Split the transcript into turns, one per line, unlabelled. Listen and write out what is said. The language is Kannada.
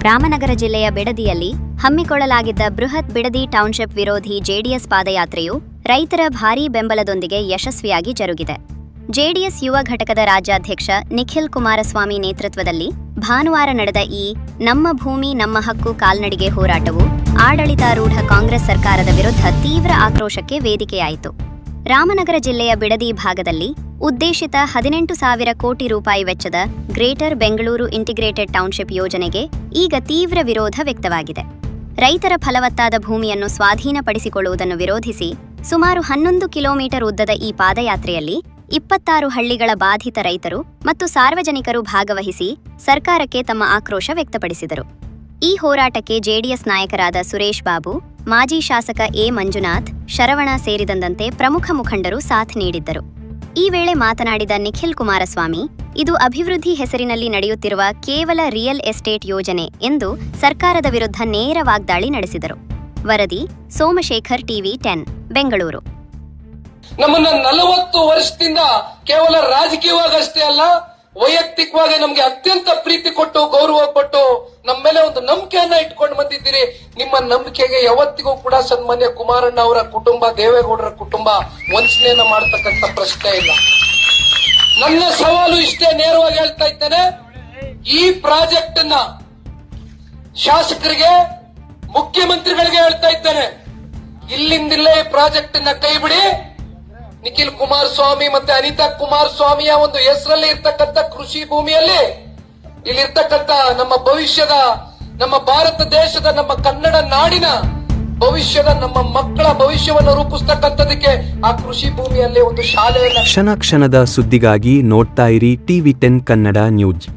ರಾಮನಗರ ಜಿಲ್ಲೆಯ ಬಿಡದಿಯಲ್ಲಿ ಹಮ್ಮಿಕೊಳ್ಳಲಾಗಿದ್ದ ಬೃಹತ್ ಬಿಡದಿ ಟೌನ್ಶಿಪ್ ವಿರೋಧಿ ಜೆಡಿಎಸ್ ಪಾದಯಾತ್ರೆಯು ರೈತರ ಭಾರೀ ಬೆಂಬಲದೊಂದಿಗೆ ಯಶಸ್ವಿಯಾಗಿ ಜರುಗಿದೆ. ಜೆಡಿಎಸ್ ಯುವ ಘಟಕದ ರಾಜ್ಯಾಧ್ಯಕ್ಷ ನಿಖಿಲ್ ಕುಮಾರಸ್ವಾಮಿ ನೇತೃತ್ವದಲ್ಲಿ ಭಾನುವಾರ ನಡೆದ ಈ ನಮ್ಮ ಭೂಮಿ ನಮ್ಮ ಹಕ್ಕು ಕಾಲ್ನಡಿಗೆ ಹೋರಾಟವು ಆಡಳಿತಾರೂಢ ಕಾಂಗ್ರೆಸ್ ಸರ್ಕಾರದ ವಿರುದ್ಧ ತೀವ್ರ ಆಕ್ರೋಶಕ್ಕೆ ವೇದಿಕೆಯಾಯಿತು. ರಾಮನಗರ ಜಿಲ್ಲೆಯ ಬಿಡದಿ ಭಾಗದಲ್ಲಿ ಉದ್ದೇಶಿತ 18,000 ಕೋಟಿ ರೂಪಾಯಿ ವೆಚ್ಚದ ಗ್ರೇಟರ್ ಬೆಂಗಳೂರು ಇಂಟಿಗ್ರೇಟೆಡ್ ಟೌನ್ಶಿಪ್ ಯೋಜನೆಗೆ ಈಗ ತೀವ್ರ ವಿರೋಧ ವ್ಯಕ್ತವಾಗಿದೆ. ರೈತರ ಫಲವತ್ತಾದ ಭೂಮಿಯನ್ನು ಸ್ವಾಧೀನಪಡಿಸಿಕೊಳ್ಳುವುದನ್ನು ವಿರೋಧಿಸಿ ಸುಮಾರು 11 ಕಿಲೋಮೀಟರ್ ಉದ್ದದ ಈ ಪಾದಯಾತ್ರೆಯಲ್ಲಿ 26 ಹಳ್ಳಿಗಳ ಬಾಧಿತ ರೈತರು ಮತ್ತು ಸಾರ್ವಜನಿಕರು ಭಾಗವಹಿಸಿ ಸರ್ಕಾರಕ್ಕೆ ತಮ್ಮ ಆಕ್ರೋಶ ವ್ಯಕ್ತಪಡಿಸಿದರು. ಈ ಹೋರಾಟಕ್ಕೆ ಜೆಡಿಎಸ್ ನಾಯಕರಾದ ಸುರೇಶ್ ಬಾಬು, ಮಾಜಿ ಶಾಸಕ ಎ ಮಂಜುನಾಥ್, ಶರವಣ ಸೇರಿದಂತೆ ಪ್ರಮುಖ ಮುಖಂಡರು ಸಾಥ್ ನೀಡಿದ್ದರು. ಈ ವೇಳೆ ಮಾತನಾಡಿದ ನಿಖಿಲ್ ಕುಮಾರಸ್ವಾಮಿ, ಇದು ಅಭಿವೃದ್ಧಿ ಹೆಸರಿನಲ್ಲಿ ನಡೆಯುತ್ತಿರುವ ಕೇವಲ ರಿಯಲ್ ಎಸ್ಟೇಟ್ ಯೋಜನೆ ಎಂದು ಸರ್ಕಾರದ ವಿರುದ್ಧ ನೇರ ವಾಗ್ದಾಳಿ ನಡೆಸಿದರು. ವರದಿ ಸೋಮಶೇಖರ್, ಟಿವಿ 10, ಬೆಂಗಳೂರು.
ನಮ್ಮನ್ನ 40 ವರ್ಷದಿಂದ ಕೇವಲ ರಾಜಕೀಯವಾಗಷ್ಟೇ ಅಲ್ಲ, ವೈಯಕ್ತಿಕವಾಗಿ ನಮ್ಗೆ ಅತ್ಯಂತ ಪ್ರೀತಿ ಕೊಟ್ಟು ಗೌರವ ಕೊಟ್ಟು ನಮ್ಮ ಮೇಲೆ ಒಂದು ನಂಬಿಕೆಯನ್ನ ಇಟ್ಕೊಂಡು ಬಂದಿದ್ದೀರಿ. ನಿಮ್ಮ ನಂಬಿಕೆಗೆ ಯಾವತ್ತಿಗೂ ಕೂಡ ಸನ್ಮಾನ್ಯ ಕುಮಾರಣ್ಣ ಅವರ ಕುಟುಂಬ, ದೇವೇಗೌಡರ ಕುಟುಂಬ ವಂಚನೆಯನ್ನ ಮಾಡತಕ್ಕಂತ ಪ್ರಶ್ನೆ ಇಲ್ಲ. ನನ್ನ ಸವಾಲು ಇಷ್ಟೇ, ನೇರವಾಗಿ ಹೇಳ್ತಾ ಇದ್ದೇನೆ, ಈ ಪ್ರಾಜೆಕ್ಟ್ ಅನ್ನ ಶಾಸಕರಿಗೆ, ಮುಖ್ಯಮಂತ್ರಿಗಳಿಗೆ ಹೇಳ್ತಾ ಇದ್ದೇನೆ, ಇಲ್ಲಿಂದಿಲ್ಲೇ ಪ್ರಾಜೆಕ್ಟ್ ಅನ್ನ ಕೈ ಬಿಡಿ. ನಿಖಿಲ್ ಕುಮಾರಸ್ವಾಮಿ ಮತ್ತೆ ಅನಿತಾ ಕುಮಾರಸ್ವಾಮಿಯ ಒಂದು ಹೆಸರಲ್ಲಿ ಇರ್ತಕ್ಕಂಥ ಕೃಷಿ ಭೂಮಿಯಲ್ಲಿ ಇಲ್ಲಿರ್ತಕ್ಕಂಥ ನಮ್ಮ ಭವಿಷ್ಯದ, ನಮ್ಮ ಭಾರತ ದೇಶದ, ನಮ್ಮ ಕನ್ನಡ ನಾಡಿನ ಭವಿಷ್ಯದ, ನಮ್ಮ ಮಕ್ಕಳ ಭವಿಷ್ಯವನ್ನು ರೂಪಿಸ್ತಕ್ಕಂಥದಕ್ಕೆ ಆ ಕೃಷಿ ಭೂಮಿಯಲ್ಲಿ ಒಂದು ಶಾಲೆಯನ್ನು
ಕ್ಷಣ ಕ್ಷಣದ ಸುದ್ದಿಗಾಗಿ ನೋಡ್ತಾ ಇರಿ ಟಿವಿ 10 ಕನ್ನಡ ನ್ಯೂಸ್.